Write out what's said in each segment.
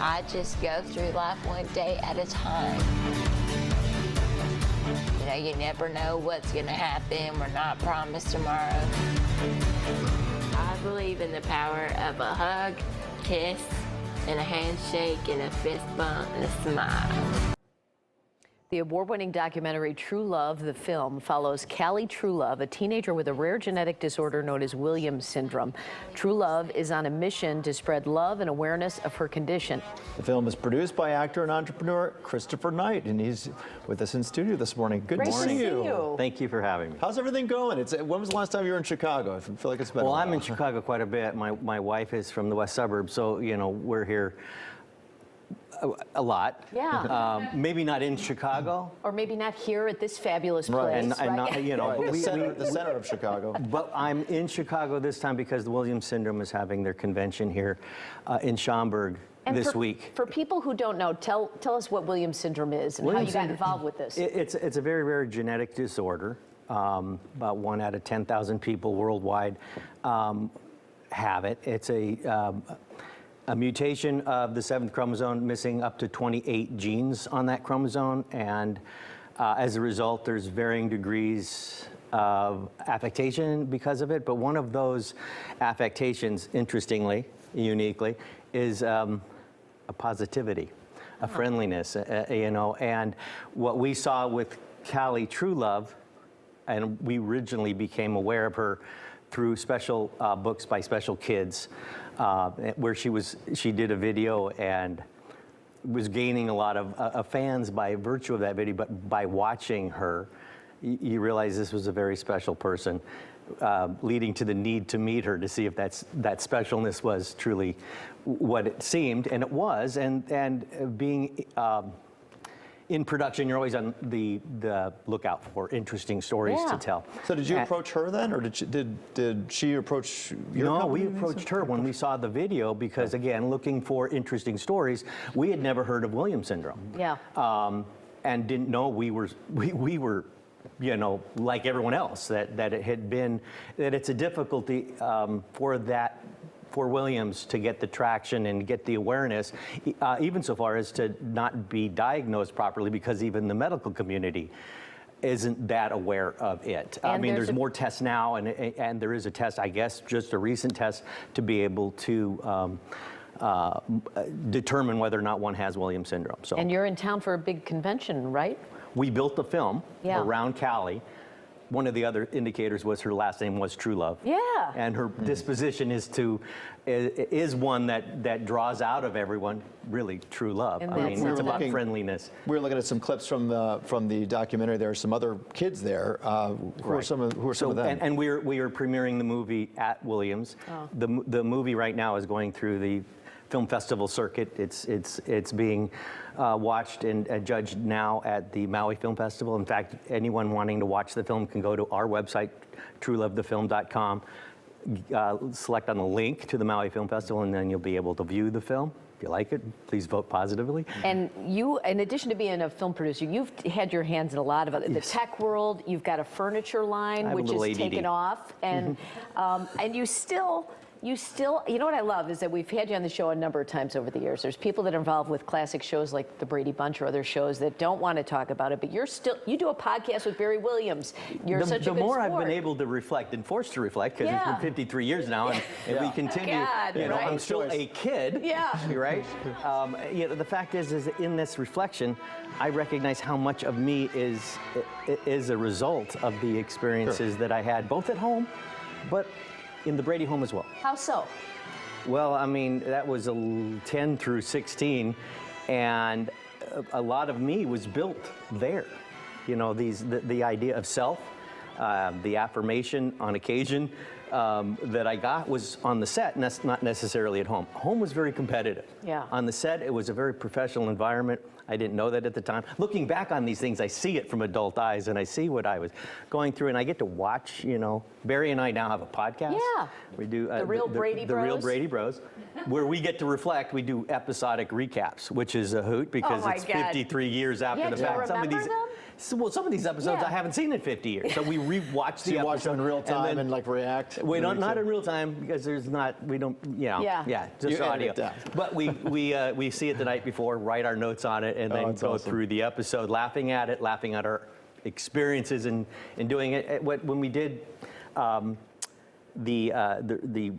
I just go through life one day at a time. You know, you never know what's going to happen. We're not promised tomorrow. I believe in the power of a hug, kiss, and a handshake, and a fist bump, and a smile. The award-winning documentary True Love, the film, follows Callie Truelove, a teenager with a rare genetic disorder known as Williams syndrome. True Love is on a mission to spread love and awareness of her condition. The film is produced by actor and entrepreneur Christopher Knight, and he's with us in studio this morning. Good Great to see you. you. Thank you for having me. How's everything going? When was the last time you were in Chicago? I feel like it's been a while. I'm in Chicago quite a bit. My wife is from the west suburbs, so you know we're here a lot. Yeah. Maybe not in Chicago. Or maybe not here at this fabulous place. Right. And right? not, you know, Right. The center of Chicago. But I'm in Chicago this time because the Williams syndrome is having their convention here in Schaumburg this week. For people who don't know, tell us what Williams syndrome is and how you got involved with this. It's a very rare genetic disorder. About 1 out of 10,000 people worldwide have it. It's a mutation of the 7th chromosome, missing up to 28 genes on that chromosome, and as a result, there's varying degrees of affectation because of it, but one of those affectations, interestingly, uniquely, is a positivity, a friendliness, you know, and what we saw with Callie Truelove, and we originally became aware of her through special books by special kids, where she did a video and was gaining a lot of fans by virtue of that video, but by watching her, you realize this was a very special person, leading to the need to meet her to see if that specialness was truly what it seemed, and it was, and being in production, you're always on the lookout for interesting stories to tell. So did you approach her then, or did she approach your company? No, we approached her when we saw the video because, again, looking for interesting stories. We had never heard of Williams syndrome. Yeah. And didn't know we were, you know, like everyone else, that it had been, that it's a difficulty for Williams to get the traction and get the awareness, even so far as to not be diagnosed properly, because even the medical community isn't that aware of it. I mean, there's more tests now, and there is a test, I guess, just a recent test to be able to determine whether or not one has Williams syndrome. So, and you're in town for a big convention, right? we built the film around Callie. One of the other indicators was her last name was Truelove. Yeah. And her disposition is one that draws out of everyone really true love. And I mean, it's about looking, friendliness. We were looking at some clips from the documentary. There are some other kids there. Who are some of them? And we are premiering the movie at Williams. Oh. The movie right now is going through the film festival circuit. It's being watched and judged now at the Maui Film Festival. In fact, anyone wanting to watch the film can go to our website, truelovethefilm.com, select on the link to the Maui Film Festival, and then you'll be able to view the film. If you like it, please vote positively. And you, in addition to being a film producer, you've had your hands in a lot of the tech world. You've got a furniture line, which is taken off, and and you still, you know what I love is that we've had you on the show a number of times over the years. There's people that are involved with classic shows like the Brady Bunch or other shows that don't want to talk about it, but you do a podcast with Barry Williams. You're such a good The more sport. I've been able to reflect and forced to reflect, because it's been 53 years now, and we continue, God, you know, right? I'm still a kid, right? You know, the fact is in this reflection, I recognize how much of me is a result of the experiences that I had, both at home, but in the Brady home as well. How so? Well, I mean, that was 10 through 16, and a lot of me was built there. You know, the idea of self, the affirmation on occasion that I got was on the set, and that's not necessarily at home. Home was very competitive. Yeah. On the set, it was a very professional environment. I didn't know that at the time. Looking back on these things, I see it from adult eyes, and I see what I was going through, and I get to watch, you know. Barry and I now have a podcast. Yeah. We do The Real Brady Bros. The Real Brady Bros, where we get to reflect. We do episodic recaps, which is a hoot because it's 53 years after the fact. Some of these episodes I haven't seen in 50 years, so we rewatch the episode watch them in real time and like react. We don't, not in real time because there's not, we don't, just You edit audio. it down. But we see it the night before, write our notes on it, and then that's go awesome. through the episode, laughing at it, laughing at our experiences in doing it. When we did the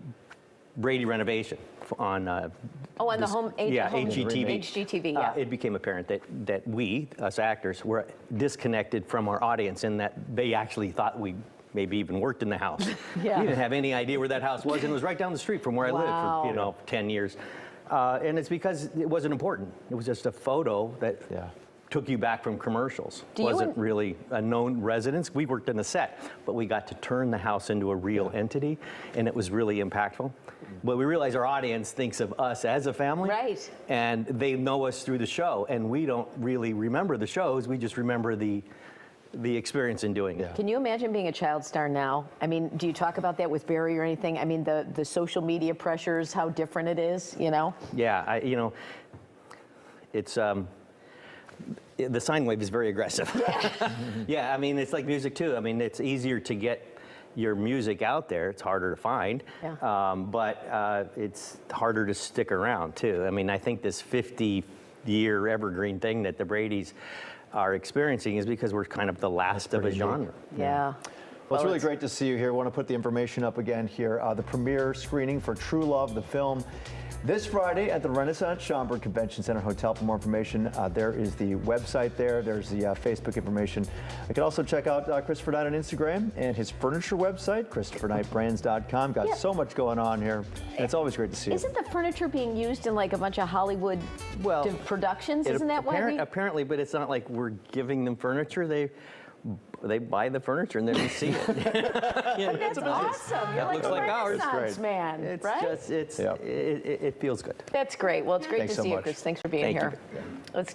Brady renovation on on the home HGTV. HGTV, yeah. It became apparent that we, us actors, were disconnected from our audience in that they actually thought we maybe even worked in the house. Yeah. We didn't have any idea where that house was, and it was right down the street from where I Wow. lived for 10 years. And it's because it wasn't important. It was just a photo that took you back from commercials. Wasn't really a known residence. We worked in the set, but we got to turn the house into a real entity, and it was really impactful. But we realize our audience thinks of us as a family, right? And they know us through the show, and we don't really remember the shows. We just remember the experience in doing it. Can you imagine being a child star now? I mean, do you talk about that with Barry or anything? I mean, the social media pressures, how different it is, you know? Yeah, it's the sine wave is very aggressive. Yeah. Yeah, I mean, it's like music too. I mean, it's easier to get your music out there. It's harder to find, but it's harder to stick around too. I mean, I think this 50-year evergreen thing that the Bradys are experiencing is because we're kind of the last of a genre. Yeah. Well, it's really great to see you here. I want to put the information up again here. The premiere screening for Truelove, the film, this Friday at the Renaissance Schaumburg Convention Center Hotel. For more information, there is the website there. There's the Facebook information. I can also check out Christopher Knight on Instagram and his furniture website, ChristopherKnightBrands.com. Got so much going on here, and it's always great to see you. Isn't the furniture being used in like a bunch of Hollywood productions? Isn't that why apparently, but it's not like we're giving them furniture. They buy the furniture and then we see it. That's awesome. You're like a Renaissance man, it's right? Just, it feels good. That's great. Well, it's great Thanks to so see you, much. Chris. Thanks for being here. You. Let's